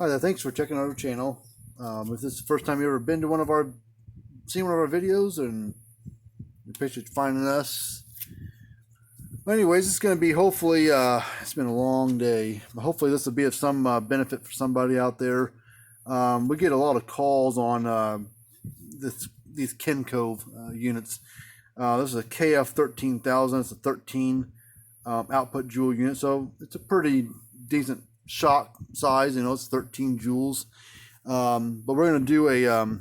Hi there, thanks for checking out our channel. If this is the first time you've ever been to seen one of our videos, and we appreciate you finding us. But anyways, it's going to be hopefully, it's been a long day, but hopefully this will be of some benefit for somebody out there. We get a lot of calls on these Kencove units. This is a KF13000. It's a 13 output joule unit, so it's a pretty decent shot size. It's 13 joules. But we're going to do a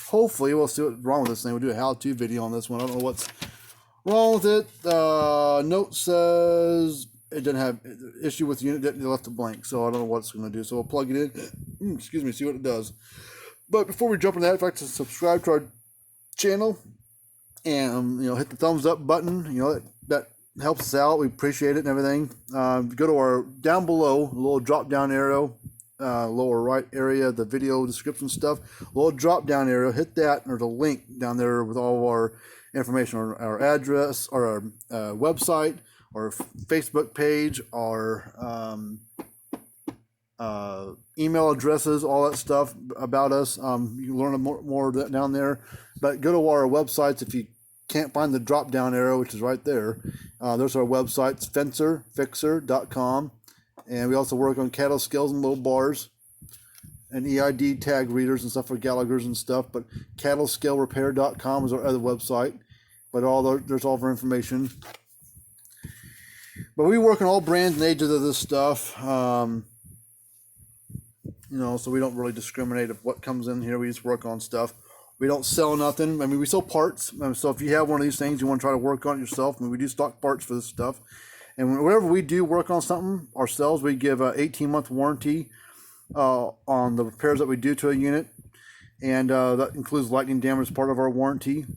hopefully we'll see what's wrong with this thing. We'll do a how-to video on this one. I don't know what's wrong with it. Note says it didn't have issue with the unit, it left it blank, so I don't know what it's going to do. So we'll plug it in, excuse me, see what it does. But before we jump into that, if you'd like to subscribe to our channel and hit the thumbs up button, that helps us out. We appreciate it and everything. Go to our down below, a little drop down arrow, lower right area, the video description stuff, little drop down arrow, hit that, and there's a link down there with all of our information, our address, our website, our Facebook page, our email addresses, all that stuff about us. You can learn more of that down there. But go to our websites if you can't find the drop down arrow, which is right there. There's our websites, fencerfixer.com, and we also work on cattle scales and low bars and EID tag readers and stuff for Gallagher's and stuff. But cattlescalerepair.com is our other website. But there's all of our information. But we work on all brands and ages of this stuff. So we don't really discriminate of what comes in here. We just work on stuff. We don't sell nothing. I mean, we sell parts. So if you have one of these things, you want to try to work on it yourself, we do stock parts for this stuff. And whenever we do work on something ourselves, we give an 18-month warranty on the repairs that we do to a unit. And that includes lightning damage as part of our warranty.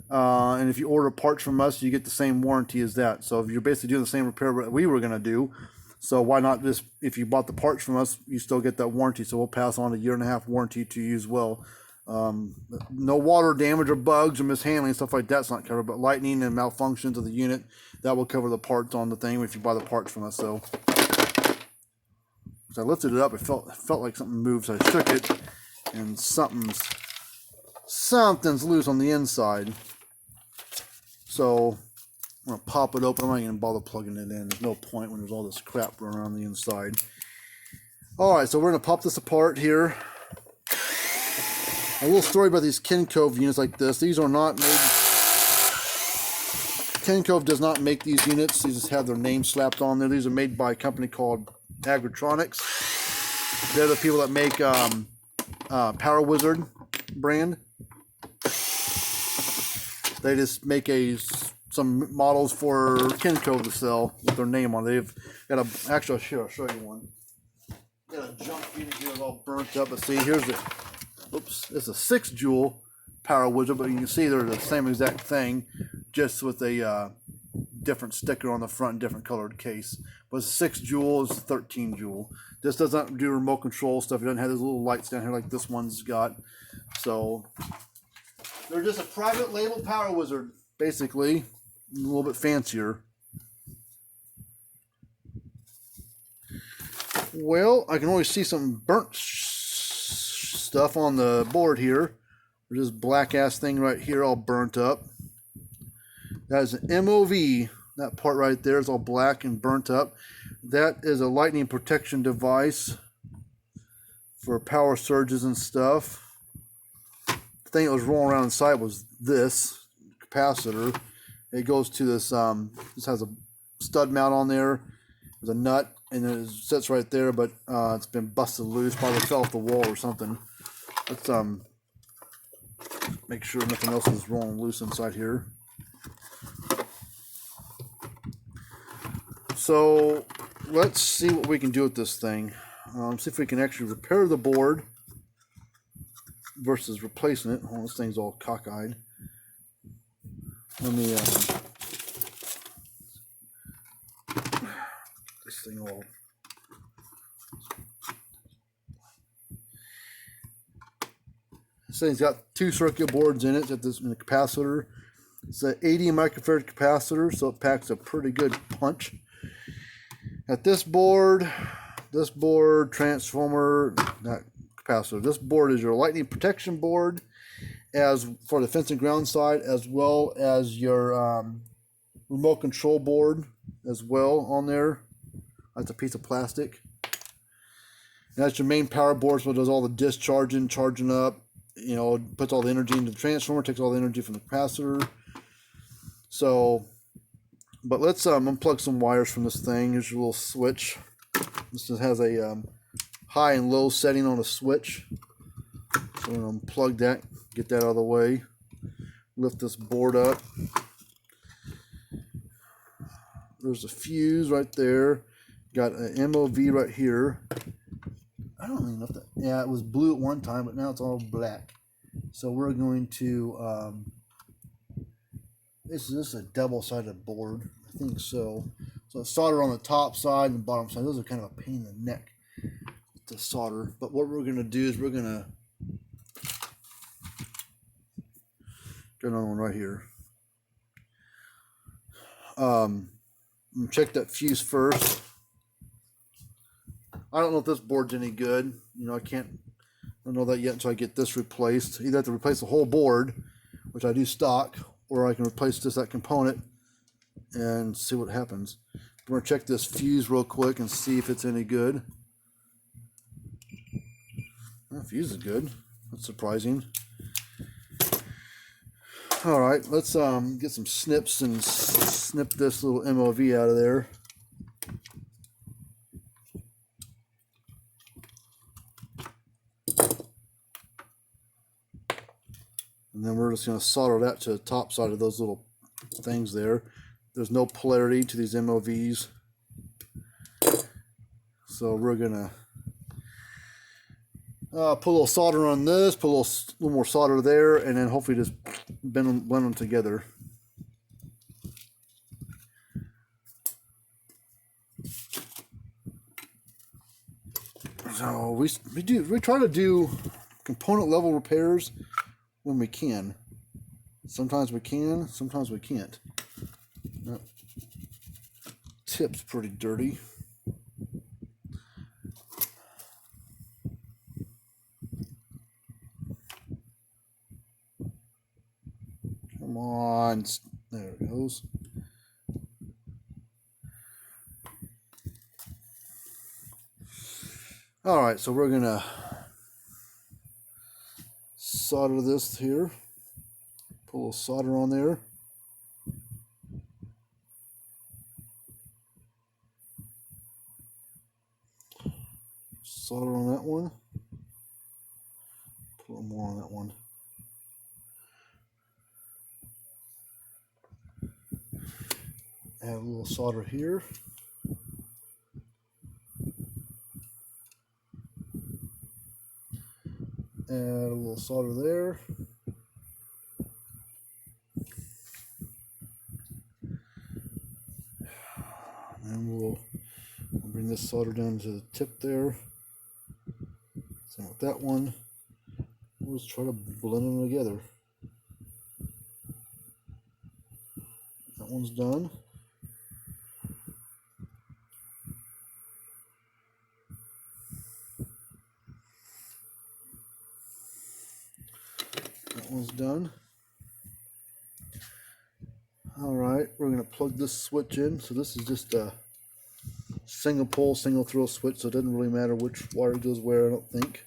And if you order parts from us, you get the same warranty as that. So if you're basically doing the same repair that we were going to do, so why not just, if you bought the parts from us, you still get that warranty. So we'll pass on a 1.5-year warranty to you as well. No water damage or bugs or mishandling, stuff like that's not covered, but lightning and malfunctions of the unit, that will cover the parts on the thing if you buy the parts from us. So as I lifted it up, it felt like something moved, so I shook it, and something's loose on the inside. So I'm gonna pop it open. I'm not gonna bother plugging it in. There's no point when there's all this crap running around the inside. All right, so we're gonna pop this apart here. A little story about these Kencove units like this. These are not made. Kencove does not make these units. These just have their name slapped on there. These are made by a company called Agritronics. They're the people that make Power Wizard brand. They just make some models for Kencove to sell with their name on it. They've got actually, I'll show you one. Got a junk unit here, it's all burnt up. But see, here's the. Oops, it's a 6 joule Power Wizard, but you can see they're the same exact thing, just with a different sticker on the front and different colored case. But it's 6 joule, it's 13 joule. This doesn't do remote control stuff. It doesn't have those little lights down here like this one's got. So they're just a private label Power Wizard, basically, a little bit fancier. Well, I can always see some burnt stuff on the board here. There's this black ass thing right here all burnt up. That is an MOV. That part right there is all black and burnt up. That is a lightning protection device for power surges and stuff. The thing that was rolling around inside was this capacitor. It goes to this, this has a stud mount on there. There's a nut, and it sits right there, but it's been busted loose. Probably fell off the wall or something. Let's make sure nothing else is rolling loose inside here. So let's see what we can do with this thing. See if we can actually repair the board versus replacing it. Oh, this thing's all cockeyed. Let me this thing all. This thing's got 2 circuit boards in it. At this in the capacitor, it's an 80 microfarad capacitor, so it packs a pretty good punch. At this board, this board, transformer, not capacitor. This board is your lightning protection board, as for the fence and ground side, as well as your remote control board as well on there. That's a piece of plastic. And that's your main power board, so it does all the discharging, charging up. You know, puts all the energy into the transformer, takes all the energy from the capacitor. So, but let's unplug some wires from this thing. Here's your little switch. This just has a high and low setting on the switch. So I'm going to unplug that, get that out of the way. Lift this board up. There's a fuse right there. Got an MOV right here. I don't even know if that, yeah, it was blue at one time, but now it's all black. So we're going to, this is a double-sided board, I think so. So it's solder on the top side and the bottom side. Those are kind of a pain in the neck to solder. But what we're going to do is we're going to get another one right here. Check that fuse first. I don't know if this board's any good. You know, I don't know that yet until I get this replaced. Either have to replace the whole board, which I do stock, or I can replace just that component and see what happens. We're gonna check this fuse real quick and see if it's any good. The fuse is good. That's surprising. All right, let's get some snips and snip this little MOV out of there. And then we're just going to solder that to the top side of those little things there. There's no polarity to these MOVs. So we're going to put a little solder on this, put a little more solder there, and then hopefully just blend them together. So we try to do component level repairs when we can. Sometimes we can, sometimes we can't. That tip's pretty dirty. Come on, there it goes. All right, so we're gonna solder this here. Put a little solder on there. Solder on that one. Put a little more on that one. Add a little solder here. Add a little solder there. And we'll bring this solder down to the tip there. Same with that one. We'll just try to blend them together. That one's done. That one's done. All right, we're going to plug this switch in. So this is just a single pole, single throw switch, so it doesn't really matter which wire goes where, I don't think.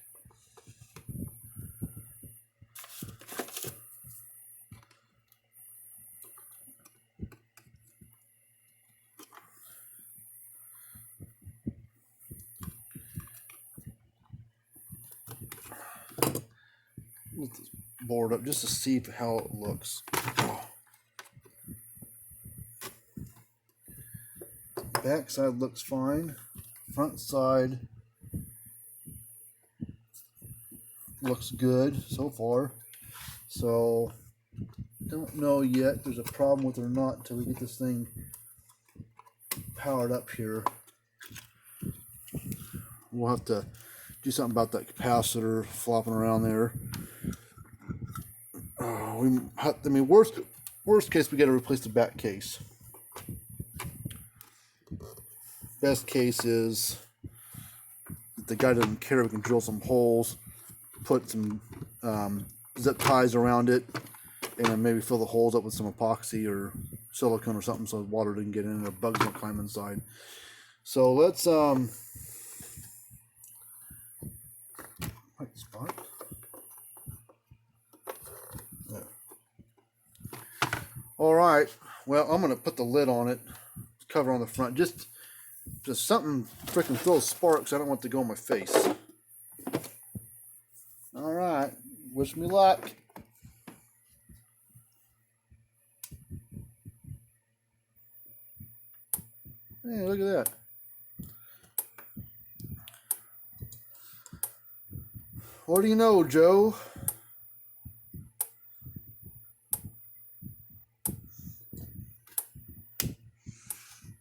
Lift this board up just to see how it looks. Back side looks fine. Front side looks good so far. So don't know yet if there's a problem with it or not until we get this thing powered up here. We'll have to do something about that capacitor flopping around there. I mean, worst case, we got to replace the back case. Best case is the guy doesn't care, we can drill some holes, put some zip ties around it, and maybe fill the holes up with some epoxy or silicone or something so water didn't get in or bugs don't climb inside. So let's right spot. There. All right, well, I'm gonna put the lid on it, cover on the front, just something freaking throws sparks. I don't want to go in my face. All right, wish me luck. Hey, look at that. What do you know, Joe?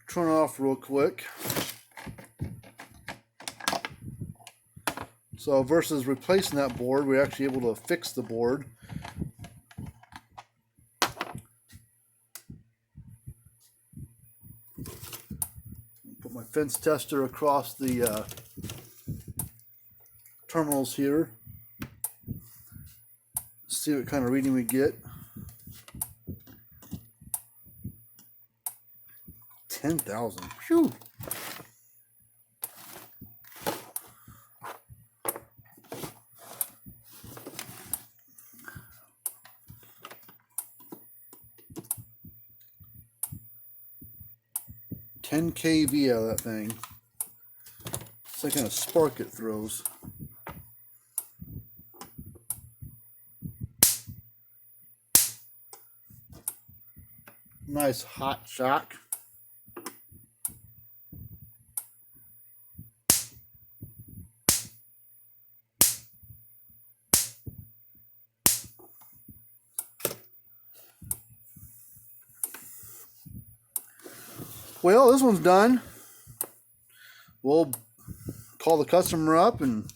Turn it off real quick. So versus replacing that board, we're actually able to fix the board. Put my fence tester across the terminals here. See what kind of reading we get. 10,000. Phew. $10 kV out of that thing. It's like kind of spark it throws. Nice hot shock. Well, this one's done. We'll call the customer up and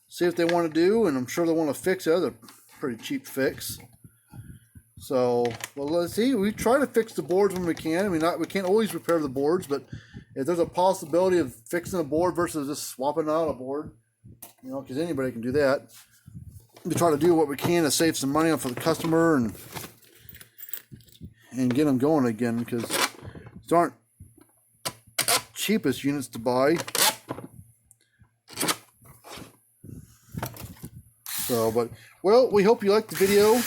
see what they want to do, and I'm sure they want to fix it. It's a pretty cheap fix. So, well, let's see. We try to fix the boards when we can. I mean, we can't always repair the boards, but if there's a possibility of fixing a board versus just swapping out a board, you know, because anybody can do that, we try to do what we can to save some money for the customer and get them going again, because these aren't cheapest units to buy. So, but, well, we hope you liked the video.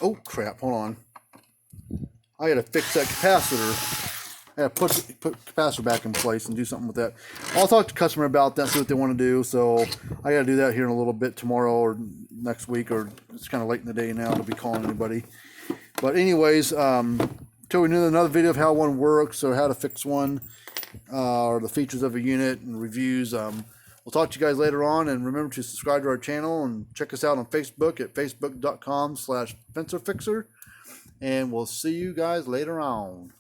Oh, crap, hold on. I gotta fix that capacitor. I gotta put capacitor back in place and do something with that. I'll talk to the customer about that, see what they want to do. So I gotta do that here in a little bit, tomorrow or next week, or it's kind of late in the day now to be calling anybody. But anyways, until we do another video of how one works or how to fix one, or the features of a unit and reviews, we'll talk to you guys later on. And remember to subscribe to our channel and check us out on Facebook at facebook.com/fencerfixer. And we'll see you guys later on.